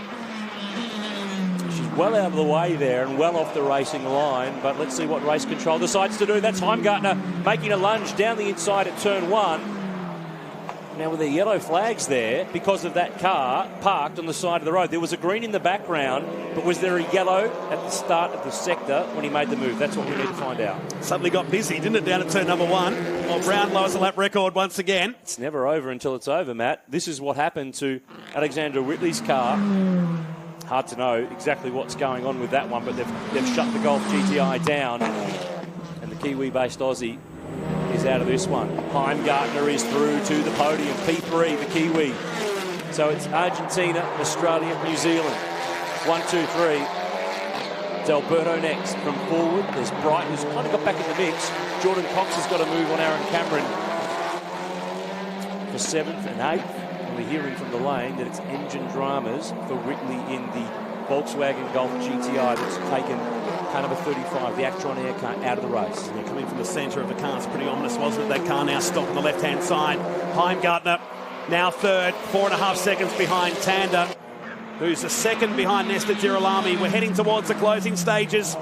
She's well out of the way there and well off the racing line, but let's see what race control decides to do. That's Heimgartner making a lunge down the inside at turn 1. Now with the yellow flags there, because of that car parked on the side of the road, there was a green in the background, but was there a yellow at the start of the sector when he made the move? That's what we need to find out. Suddenly got busy, didn't it, down at turn number 1? Well, Brown lowers the lap record once again. It's never over until it's over, Matt. This is what happened to Alexandra Whitley's car. Hard to know exactly what's going on with that one, but they've shut the Golf GTI down, and the Kiwi-based Aussie is out of this one. Heimgartner is through to the podium. P3, the Kiwi. So it's Argentina, Australia, New Zealand. 1, 2, 3. It's Alberto next from forward. There's Brighton, who's kind of got back in the mix. Jordan Cox has got a move on Aaron Cameron for 7th and 8th. And we're hearing from the lane that it's engine dramas for Whitley in the Volkswagen Golf GTI that's taken car number 35, the Actron Air car, out of the race. Yeah, coming from the centre of the car, it's pretty ominous, wasn't it? That car now stopped on the left-hand side. Heimgartner now third, 4.5 seconds behind Tander, who's a second behind Nesta Girolami. We're heading towards the closing stages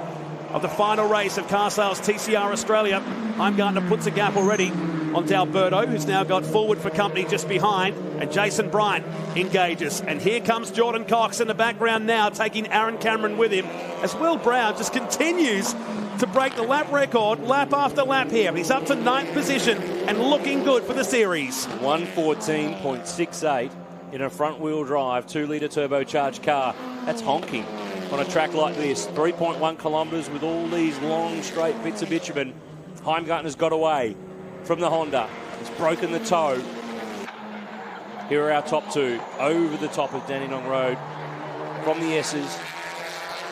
of the final race of Car Sales TCR Australia. Heimgartner puts a gap already on D'Alberto, who's now got forward for company just behind, and Jason Bryant engages. And here comes Jordan Cox in the background now, taking Aaron Cameron with him, as Will Brown just continues to break the lap record lap after lap here. He's up to 9th position and looking good for the series. 114.68 in a front-wheel drive, 2-litre turbocharged car. That's honking on a track like this. 3.1 kilometres with all these long, straight bits of bitumen. Heimgartner's got away from the Honda. He's broken the toe. Here are our top two over the top of Dandenong Road from the S's,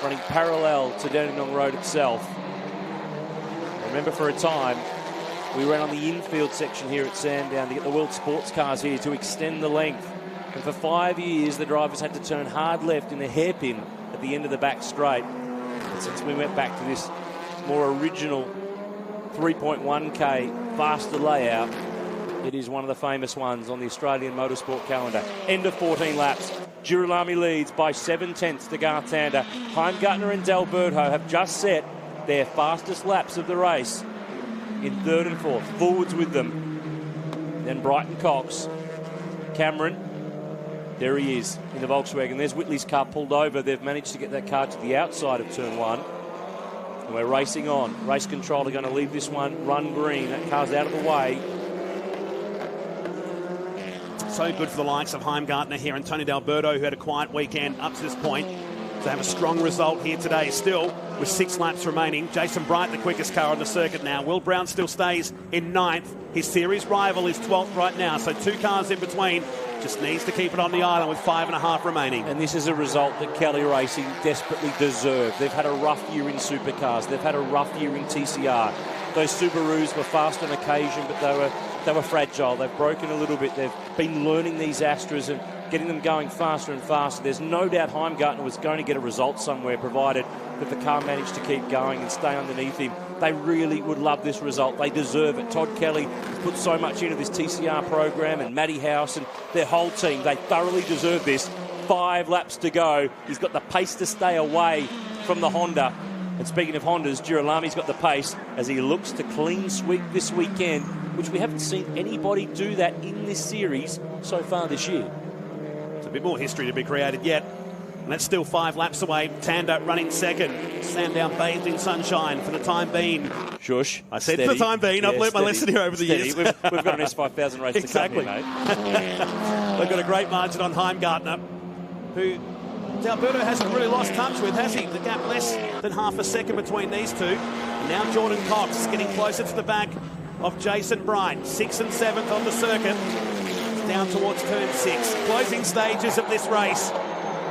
running parallel to Dandenong Road itself. Remember, for a time, we ran on the infield section here at Sandown to get the World Sports Cars here to extend the length. And for 5 years, the drivers had to turn hard left in the hairpin at the end of the back straight. But since we went back to this more original 3.1k faster layout, it is one of the famous ones on the Australian motorsport calendar. End of 14 laps. Girolami leads by 7 tenths to Garth Tander. Heimgartner and D'Alberto have just set their fastest laps of the race in 3rd and 4th. Forwards with them. Then Brighton Cox. Cameron. There he is in the Volkswagen. There's Whitley's car pulled over. They've managed to get that car to the outside of turn 1. And we're racing on. Race control are going to leave this one run green. That car's out of the way. So good for the likes of Heimgartner here and Tony D'Alberto, who had a quiet weekend up to this point, to have a strong result here today still with 6 laps remaining. Jason Bright, the quickest car on the circuit now. Will Brown still stays in 9th. His series rival is 12th right now, so 2 cars in between. Just needs to keep it on the island with 5.5 remaining. And this is a result that Kelly Racing desperately deserved. They've had a rough year in supercars. They've had a rough year in TCR. Those Subarus were fast on occasion, but they were fragile. They've broken a little bit. They've been learning these Astras and getting them going faster and faster. There's no doubt Heimgartner was going to get a result somewhere, provided that the car managed to keep going and stay underneath him. they really would love this result. They deserve it. Todd Kelly has put so much into this TCR program, and Matty House and their whole team. They thoroughly deserve this. 5 laps to go. He's got the pace to stay away from the Honda. And speaking of Hondas, Girolami's got the pace as he looks to clean sweep this weekend, which we haven't seen anybody do that in this series so far this year. There's a bit more history to be created yet. And that's still 5 laps away. Tanda running second. Sandown bathed in sunshine for the time being. Shush. I said for the time being. I've learnt my lesson here over the years. We've got an S5000 race exactly. to come here, mate. They've got a great margin on Heimgartner, who D'Alberto hasn't really lost touch with, has he? The gap less than half a second between these two. And now Jordan Cox getting closer to the back of Jason Bright. 6th and 7th on the circuit. Down towards turn 6. Closing stages of this race.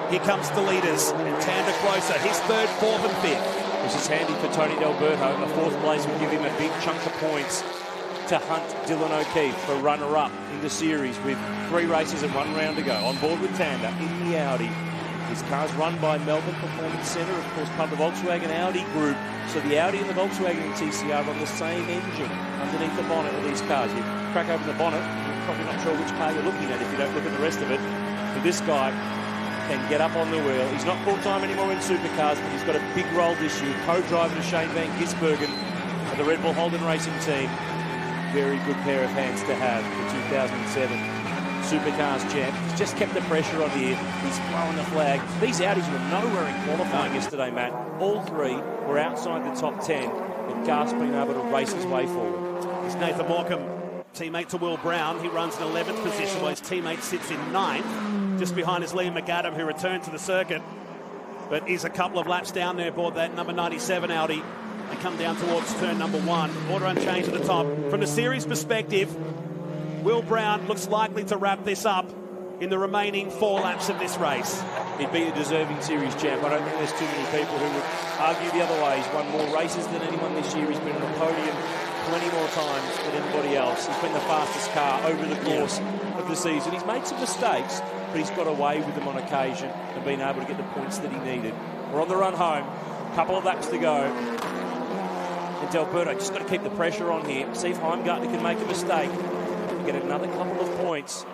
Here comes the leaders, and Tanda closer. His 3rd, 4th and 5th. This is handy for Tony D'Alberto. The 4th place will give him a big chunk of points to hunt Dylan O'Keefe for runner-up in the series with 3 races and 1 round to go. On board with Tanda in the Audi. His car's run by Melbourne Performance Centre, of course, part of the Volkswagen Audi group. So the Audi and the Volkswagen and TCR on the same engine underneath the bonnet of these cars. You crack open the bonnet, you're probably not sure which car you're looking at if you don't look at the rest of it. But this guy can get up on the wheel. He's not full-time anymore in supercars, but he's got a big role this year, co-driving to Shane Van Gisbergen of the Red Bull Holden Racing team. Very good pair of hands to have for 2007 Supercars champ. He's just kept the pressure on here. He's throwing the flag. These Audis were nowhere in qualifying yesterday, Matt. All 3 were outside the top 10, and Garth's been able to race his way forward. It's Nathan Morecambe, teammate to Will Brown. He runs in 11th position while his teammate sits in 9th. Just behind is Liam McAdam, who returned to the circuit, but is a couple of laps down there aboard that number 97 Audi. They come down towards turn number 1. Order unchanged at the top. From the series perspective, Will Brown looks likely to wrap this up in the remaining 4 laps of this race. He'd be a deserving series champ. I don't think there's too many people who would argue the other way. He's won more races than anyone this year. He's been on the podium plenty more times than anybody else. He's been the fastest car over the course of the season. He's made some mistakes, but he's got away with them on occasion and been able to get the points that he needed. We're on the run home. Couple of laps to go. And D'Alberto just got to keep the pressure on here. See if Heimgartner can make a mistake and get another couple of points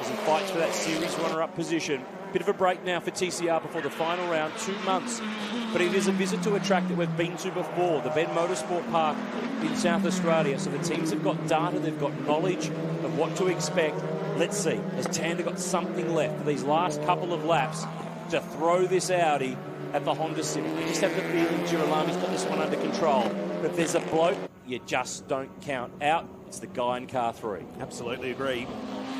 as he fights for that series runner-up position. Bit of a break now for TCR before the final round, 2 months. But it is a visit to a track that we've been to before, the Ben Motorsport Park in South Australia. So the teams have got data, they've got knowledge of what to expect. Let's see, has Tanda got something left for these last couple of laps to throw this Audi at the Honda Civic? We just have the feeling Girolami's got this one under control. But if there's a bloke you just don't count out, it's the guy in car 3. Absolutely agree.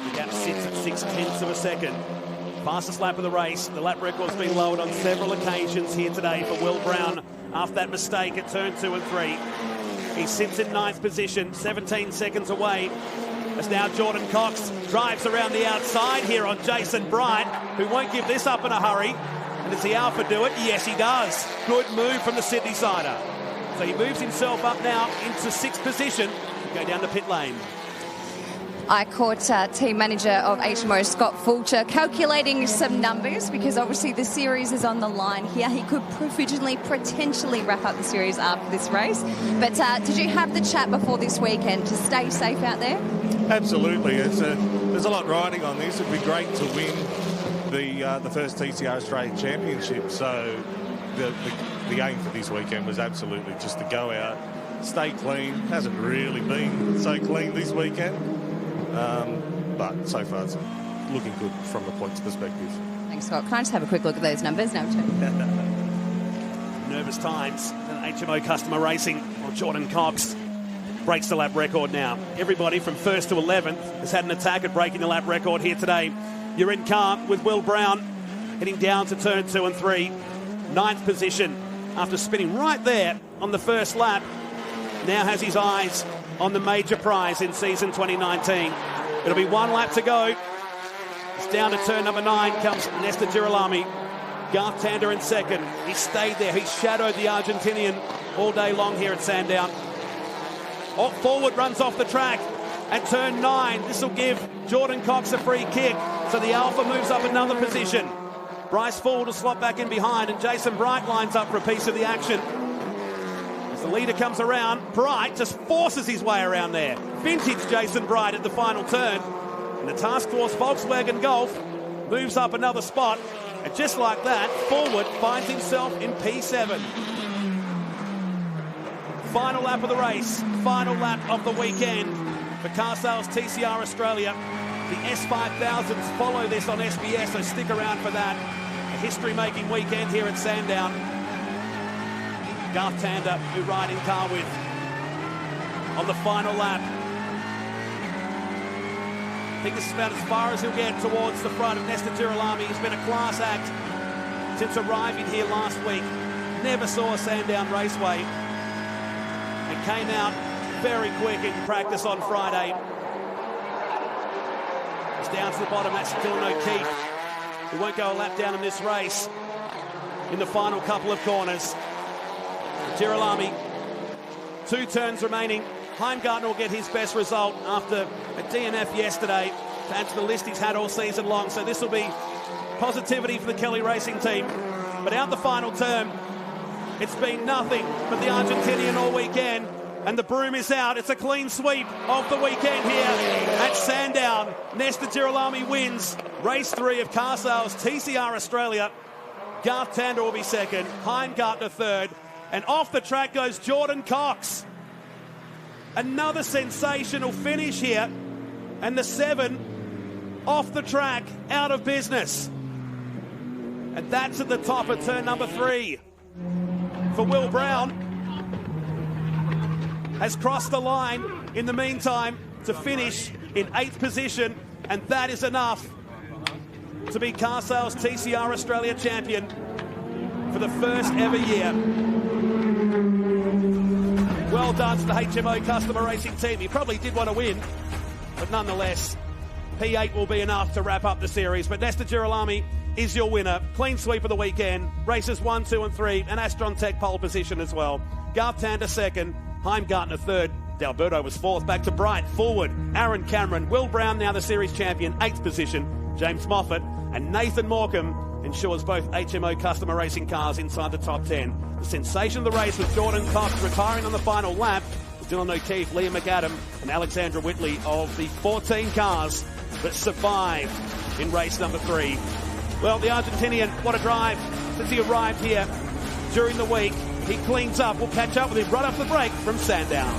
The gap sits at 0.6 of a second. Fastest lap of the race. The lap record's been lowered on several occasions here today for Will Brown after that mistake at turn 2 and 3. He sits in 9th position, 17 seconds away. As now Jordan Cox drives around the outside here on Jason Bright, who won't give this up in a hurry. And does the Alpha do it? Yes, he does. Good move from the Sydney-sider. So he moves himself up now into 6th position to go down the pit lane. I caught team manager of HMO, Scott Fulcher, calculating some numbers because obviously the series is on the line here. He could provisionally, potentially wrap up the series after this race. But did you have the chat before this weekend to stay safe out there? Absolutely. There's a lot riding on this. It'd be great to win the first TCR Australian Championship. So the aim for this weekend was absolutely just to go out, stay clean. Hasn't really been so clean this weekend. But so far it's looking good from the points perspective. Thanks, Scott. Can I just have a quick look at those numbers now, too? Nervous times. HMO Customer Racing, or Jordan Cox, breaks the lap record now. Everybody from 1st to 11th has had an attack at breaking the lap record here today. You're in car with Will Brown, heading down to turn 2 and 3. 9th position after spinning right there on the first lap. Now has his eyes on the major prize in season 2019. It'll be 1 lap to go. It's down to turn number 9 comes Nesta Girolami. Garth Tanda in 2nd. He stayed there. He shadowed the Argentinian all day long here at Sandown. Forward runs off the track at turn 9. This will give Jordan Cox a free kick. So the Alpha moves up another position. Bryce Ford will slot back in behind, and Jason Bright lines up for a piece of the action. As the leader comes around, Bright just forces his way around there. Vintage Jason Bright at the final turn. And the Task Force Volkswagen Golf moves up another spot. And just like that, Forward finds himself in P7. Final lap of the race, final lap of the weekend for Car Sales TCR Australia. The S5000s follow this on SBS, so stick around for that. A history-making weekend here at Sandown. Garth Tander, who ride in car with, on the final lap. I think this is about as far as he'll get towards the front of Nesta Girolami. He's been a class act since arriving here last week. Never saw a Sandown Raceway. And came out very quick in practice on Friday. It's down to the bottom, that's Dylan O'Keefe, who won't go a lap down in this race in the final couple of corners. Girolami, 2 turns remaining. Heimgartner will get his best result after a DNF yesterday to add to the list he's had all season long. So this will be positivity for the Kelly Racing team. But out the final turn, it's been nothing but the Argentinian all weekend. And the broom is out. It's a clean sweep of the weekend here at Sandown. Nesta Girolami wins race 3 of Car Sales TCR Australia. Garth Tander will be second. Heimgartner third. And off the track goes Jordan Cox. Another sensational finish here. And the 7 off the track, out of business. And that's at the top of turn number 3. For Will Brown, has crossed the line in the meantime to finish in 8th position, and that is enough to be Car Sales TCR Australia champion for the first ever year. Well done to the HMO Customer Racing team. He probably did want to win, but nonetheless, P8 will be enough to wrap up the series. But Nesta Girolami is your winner. Clean sweep of the weekend. Races 1, 2 and 3, and Astron Tech pole position as well. Garth Tander second, Heimgartner third. D'Alberto was fourth. Back to Bright, forward. Aaron Cameron. Will Brown now the series champion, 8th position. James Moffat and Nathan Morecambe ensures both HMO Customer Racing cars inside the top 10. The sensation of the race was Jordan Cox retiring on the final lap. Dylan O'Keefe, Liam McAdam and Alexandra Whitley of the 14 cars that survived in race number 3. Well, the Argentinian, what a drive since he arrived here during the week. He cleans up. We'll catch up with him right off the break from Sandown.